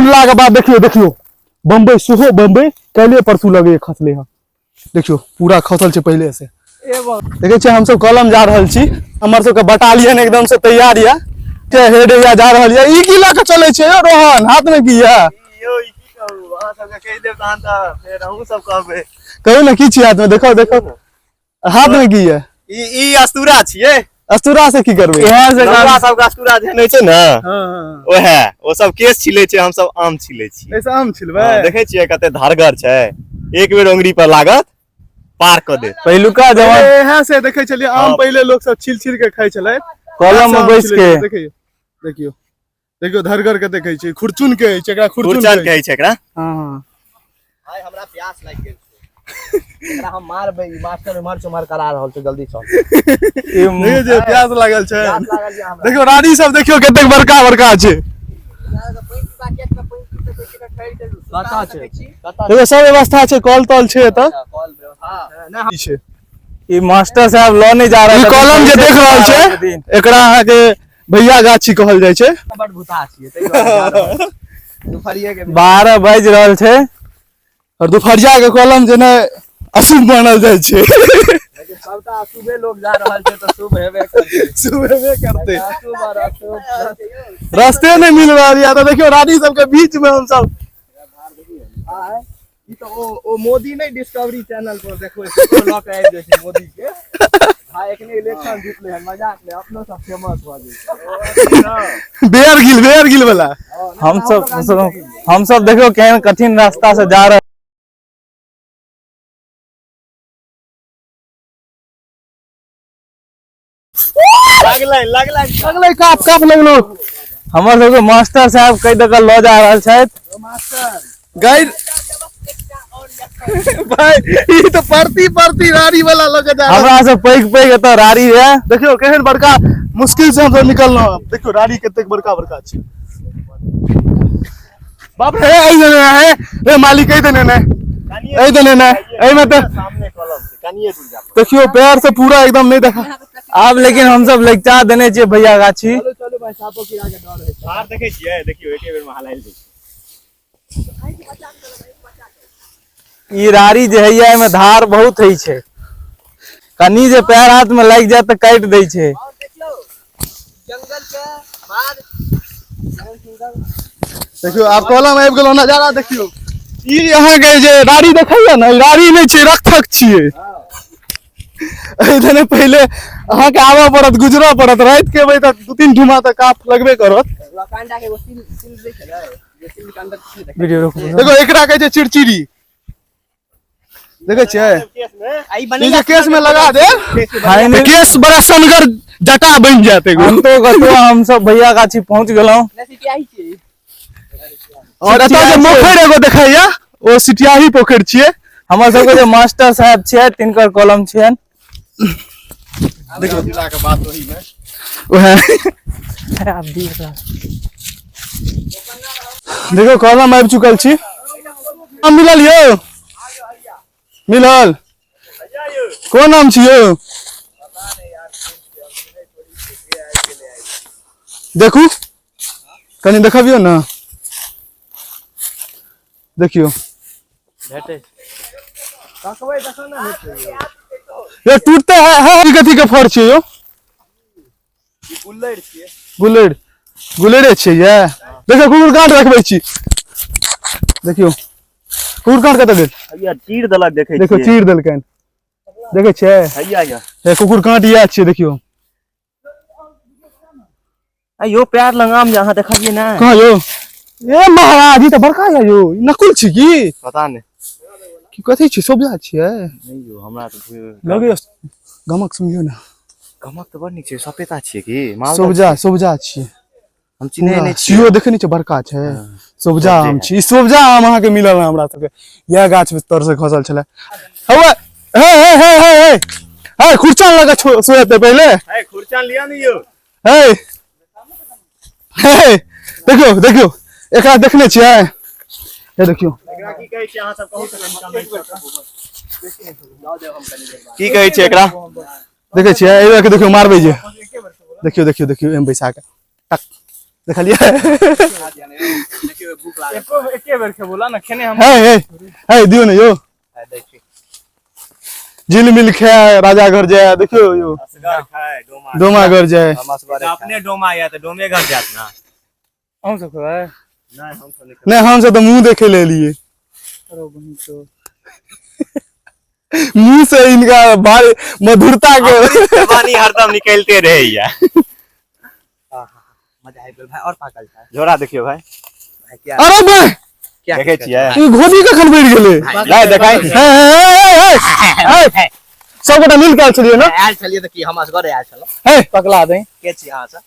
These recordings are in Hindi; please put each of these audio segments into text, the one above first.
खुलला के बाद देखियो देखियो बम्बई सुहो बम्बई कैले परसू लगे खसले हैं देखियो पूरा खसल छे पहले से देखे छे हम सब कॉलम जा रहल छी हमर सब के बटालियन एकदम से तैयार या हेड या जा रहल या ई की ला के चले छे यो रोहन हाथ में की या यो ई की कहू अहाँ सब के कहि देब तहन त फेर हमहु सब कहबे कहू ना की छी हाथ में देखो देखो हाथ में की है ई अस्तूरा छिए अस्तूरा से की करबे यहां से हमरा सब के अस्तूरा जने छै ना हां ओहे ओ सब केस छिले छै हम सब आम छिले छी ऐसे आम छिलबे देखे छिए कते धारगर छै एक बेर उंगली पर लागत पार क दे पहिलुका जवान यहां से देखे छलिए आम पहले लोग सब छिल छिल के खाइ छले कॉलम में बैस के देखियो देखियो देखियो धरगर के देखे छी खुरचुन के एकरा खुरचुन कहै छै एकरा हां भाई हमरा प्यास लाग गेल एकरा हम मारबै मास्टर मार करा रहल छै जल्दी चल ये जे प्यास लागल छै देखियो रानी सब देखियो कते बड़का बड़का छै देखो सब व्यवस्था छै कॉल तॉल छै एत कॉल व्यवस्था छै ई मास्टर साहब ल नहीं जा रहा है कॉलम जे देख रहल छै एकरा अहाँ के भैया गाछी कहल जाय छै बड़ भूता छियै तै दुआरे दुपहरिया के 12 बज रहल छै और दुपहरिया के कॉलम जे ने अशुभ मानल जाय छै लेकिन सबटा अशुभे लोग जा रहल छै त शुभ हेबे करतै शुभ हेबे करतै अशुभ और अशुभ रास्ते नहीं मिल रहल या त देखियो रानी सब के बीच में हम सब ई तो ओ मोदी नहीं डिस्कवरी चैनल पर देखो इसको लॉक आइ जाय छै मोदी के हां एकने इलेक्शन जीतले है मजाक ले अपनो सब फेमस भ जाय बेयर गिल वाला हम सब देखो केहन कठिन रास्ता से जा रहे लगलै काप लगलो हमर सब के मास्टर साहब कई दका ल जा रहल छथि मास्टर गाइड भाई ई तो परती रारी वाला लगे जा हमरा से पैग एत रारी है देखियो केहन बड़का मुश्किल से हम सब निकललो देखियो रारी कते बड़का बड़का छै बाप रे आई जने है रे मालिक कहि देने ने ए देने ने ए में तो सामने कॉलम छै कनिए दूर जा देखियो पैर से पूरा एकदम नहीं देखा अब लेकिन हम सब लेक्चा देने छिए भैया गाछी चलो भाई सापो की आगे डर है बाहर देखे छिए देखियो एके बेर में हलाइल दै ई रारी जे हैया में धार बहुत है छै कनी जे पैर हाथ में लाग जाए त काट दै छै और देखियो जंगल के बाद देखियो आप कॉलम आबि गेलो नजारा देखियो ई यहां के जे रारी देखैया न रारी नहीं छै रक्षक छिए एदने पहले अहाँ के आवा पड़त गुजरा पड़त रात के बई त 2-3 ठुमा त काफ लगबे करत कांडा के सिल दे छले जे सिल के अंदर किछ नहीं वीडियो रोको देखो एकरा कहै छै चिड़चिड़ी देखे छै ई जे केस में लगा दे केस बड़ा सनगर जटा बन जाते हम तो कतो हम सब भैया गाछी पहुंच गेलौ सिटियाही छी और एत जे पोखर एगो देखैया ओ सिटियाही पोखर छिए हमर सब के जे मास्टर साहब छै तिनकर कॉलम छै देखियो जिला के बात वही में ओहे आप देख रहा देखो कॉलम आबि चुकल छी हम मिलल यो मिलल कोन नाम छियो देखू कनी देखबियो ना देखियो भेटे तकबै देखो ना भेटे ये टूटते है कथी के फर छिए यो गुल्लेड़ छिए गुलेड़े छिए ये देखो कुकुर काट रखबै छी देखियो कुकुर काट कत गेल हैया चीर देलक देखे छी देखो चीर देलकन देखे छै हैया ये कुकुर काट या छिए देखियो यो पैर लगाम जे अहाँ देखलिए ना कहां यो ए महाराज ई त बड़का या यो नकुल छी की पता नहीं की कथि छी सोबला छिए नहीं यो हमरा तो लगे गमक सुनियो ना गमक तो बड़ नीक छै सपेता छिए की सोबजा छिए हम चिन्है नहीं छी सीओ देखनी छै बड़का छै सोबजा आम छी सोबजा आम अहाँ के मिलल हमरा सब के यह गाछ में तर से खसल छले हवे हे खुरचान लगा सोते पहले हे खुरचान लिया नहीं यो हे देखियो एकरा देखने छियै ये देखियो एकरा की कहै छै अहाँ सब कहू त कमेंट कर की कहै छै एकरा देखे छियै एबे के देखियो मारबै जे देखियो एम बैसा के टक देख लिया देखियो भूख लागल एके बेर के बोला ना खेने हम है दियो ने यो देखिए जिल मिल खाए राजा घर जाए देखियो यो असगर खाए डोमा घर जाए अपने डोमा आया तो डोमे घर जात ना हम सब है नहीं हम से तो मुंह देखे ले लिए मुंह से इनका भारी मधुरता के पानी हरदम निकलते रहे या मजा है भाई और पाकल था झोरा देखियो भाई क्या अरे भाई क्या देखे छियै ई घोड़ी कखन बैठ गेले ला देखाई सब गोटा मिल के चलिए ना आयल छलिए त की हम असगरे आयल छलो है पकला दे के छी हां से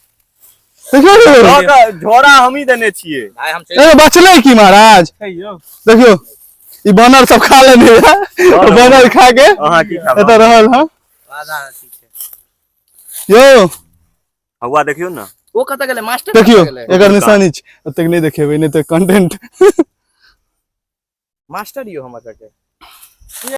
देखियो झोरा हम ही देने छियै भाई हम ए बचले की महाराज देखियो ई बनर सब खा लेने बनर खा के हां की खा एत रहल हां आधा ठीक है यो हवा देखियो ना वो कत गेले मास्टर देखियो एकर निशानी छ तक नहीं देखेबै नहीं तो कंटेंट मास्टर यो हमर के